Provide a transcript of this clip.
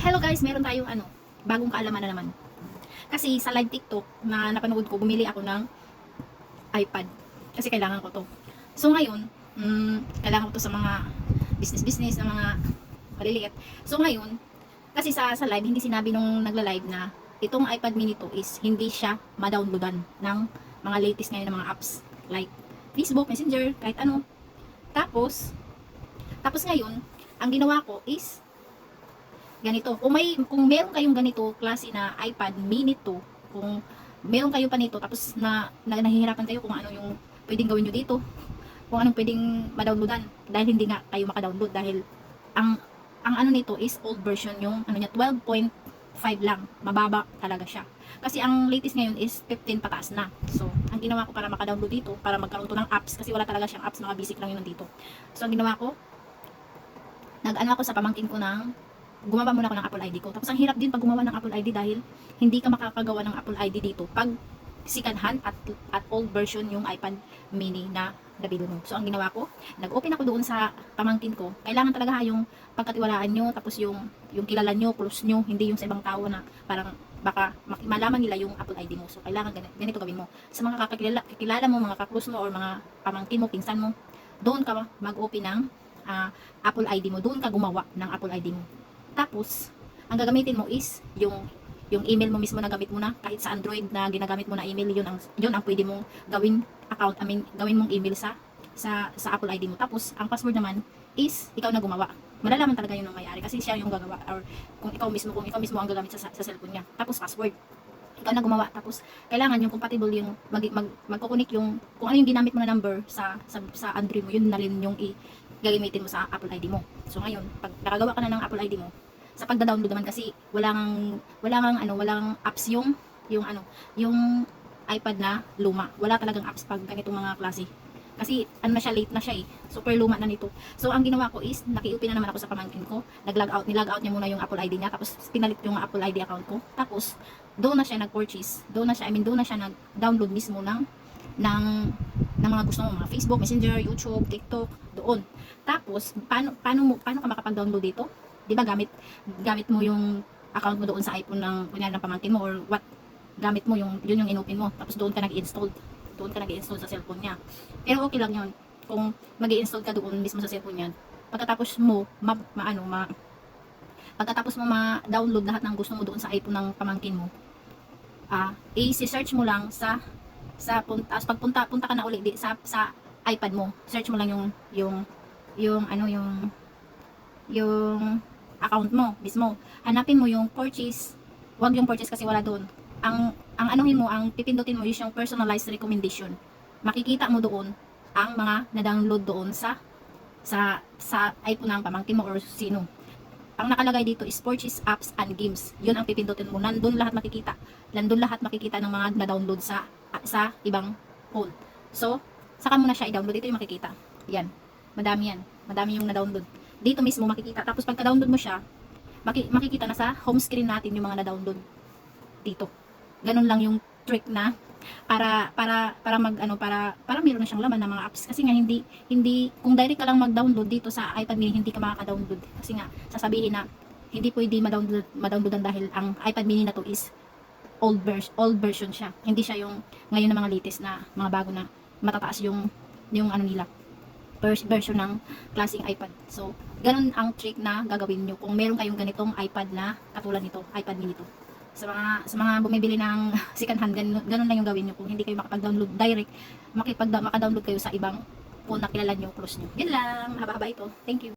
Hello guys, meron tayong bagong kaalaman na naman. Kasi sa live TikTok na napanood ko, bumili ako ng iPad. Kasi kailangan ko to. So ngayon, kailangan ko to sa mga business na mga maliliit. So ngayon, kasi sa live, hindi sinabi nung nagla-live na itong iPad mini to is hindi siya ma-downloadan ng mga latest ngayon ng mga apps. Like Facebook, Messenger, kahit ano. Tapos ngayon, ang ginawa ko is ganito. Kung meron kayong ganito klase na iPad mini 2, kung meron kayo pa nito tapos nahihirapan kayo kung ano yung pwedeng gawin nyo dito, kung anong pwedeng ma-downloadan dahil hindi nga kayo maka-download dahil ang ano nito is old version, yung ano niya 12.5 lang, mababa talaga siya. Kasi ang latest ngayon is 15 pataas na. So, ang ginawa ko para maka-download dito, para magkaroon to ng apps kasi wala talaga siyang apps, mga basic lang yun nandito. So, ang ginawa ko, nag-ano ako sa pamangkin ko ng gumawa muna ako ng Apple ID ko. Tapos ang hirap din pag gumawa ng Apple ID dahil hindi ka makakagawa ng Apple ID dito pag second hand at old version yung iPad mini na nabili mo. So ang ginawa ko, nag-open ako doon sa pamangkin ko. Kailangan talaga yung pagkatiwalaan nyo, tapos yung kilala nyo, close nyo, hindi yung sa ibang tao na parang baka malaman nila yung Apple ID mo. So kailangan ganito gawin mo. Sa mga kakilala mo, mga kaklose mo, or mga pamangkin mo, pinsan mo, doon ka mag-open ng Apple ID mo. Doon ka gumawa ng Apple ID mo. Tapos, ang gagamitin mo is yung email mo mismo na gamit mo na, kahit sa Android na ginagamit mo na email, yun ang pwede mong gawing account, gawin mong email sa Apple ID mo. Tapos, ang password naman is ikaw na gumawa. Malalaman talaga yun ng may-ari kasi siya yung gagawa, or kung ikaw mismo ang gagamit sa cellphone niya. Tapos, password. Ikaw na gumawa. Tapos, kailangan yung compatible yung magkukunik yung kung ano yung ginamit mo na number sa Android mo, yun na rin yung gagamitin mo sa Apple ID mo. So ngayon, pag nakagawa ka na ng Apple ID mo, sa pagda-download naman kasi walang apps yung iPad na luma. Wala talagang apps pag ganitong mga klase. Kasi ano na siya, late na siya eh. Super luma na nito. So ang ginawa ko is naki-open na naman ako sa pamangkin ko. Nilog out niya muna yung Apple ID niya, tapos pinalit yung Apple ID account ko. Tapos doon na siya nag-purchase. Doon na siya nag-download mismo ng mga gusto mo, mga Facebook, Messenger, YouTube, TikTok, doon. Tapos paano ka makapag-download dito? 'Di ba gamit mo yung account mo doon sa iPhone ng kunyari ng pamangkin mo, or what, gamit mo yun yung inopen mo. Tapos doon ka nag-install sa cellphone niya. Pero okay lang yun kung mag-i-install ka doon mismo sa cellphone niya. Pagkatapos mo ma-download lahat ng gusto mo doon sa iPhone ng pamangkin mo, i-search mo lang punta ka na uli sa iPad mo. Search mo lang yung account mo mismo. Hanapin mo yung purchase. Wag yung purchase kasi wala doon. Ang pipindutin mo is yung personalized recommendation. Makikita mo doon ang mga na-download doon sa iPhone ng pamangkin mo or sino. Ang nakalagay dito is purchase apps and games. Yun ang pipindutin mo. Nandun lahat makikita ng mga na-download sa ibang phone. So, saka mo na siya i-download. Ito yung makikita. Yan. Madami yan. Madami yung na-download. Dito mismo makikita. Tapos pagka-download mo siya, makikita na sa home screen natin yung mga na-download dito. Ganun lang yung trick na para meron na siyang laman ng mga apps. Kasi nga hindi kung direct ka lang mag-download dito sa iPad mini, hindi ka makaka-download. Kasi nga sasabihin na hindi pwede ma-downloadan dahil ang iPad mini na to is old version siya. Hindi siya yung ngayon na mga latest na mga bago na matataas yung ano nila, version ng klaseng iPad. So, ganun ang trick na gagawin nyo kung meron kayong ganitong iPad na katulad nito, iPad mini to. Sa mga bumibili ng second hand, ganun lang yung gawin nyo. Kung hindi kayo makapag-download direct, maka-download kayo sa ibang phone na kilala nyo, close nyo. Yun lang, haba-haba ito. Thank you.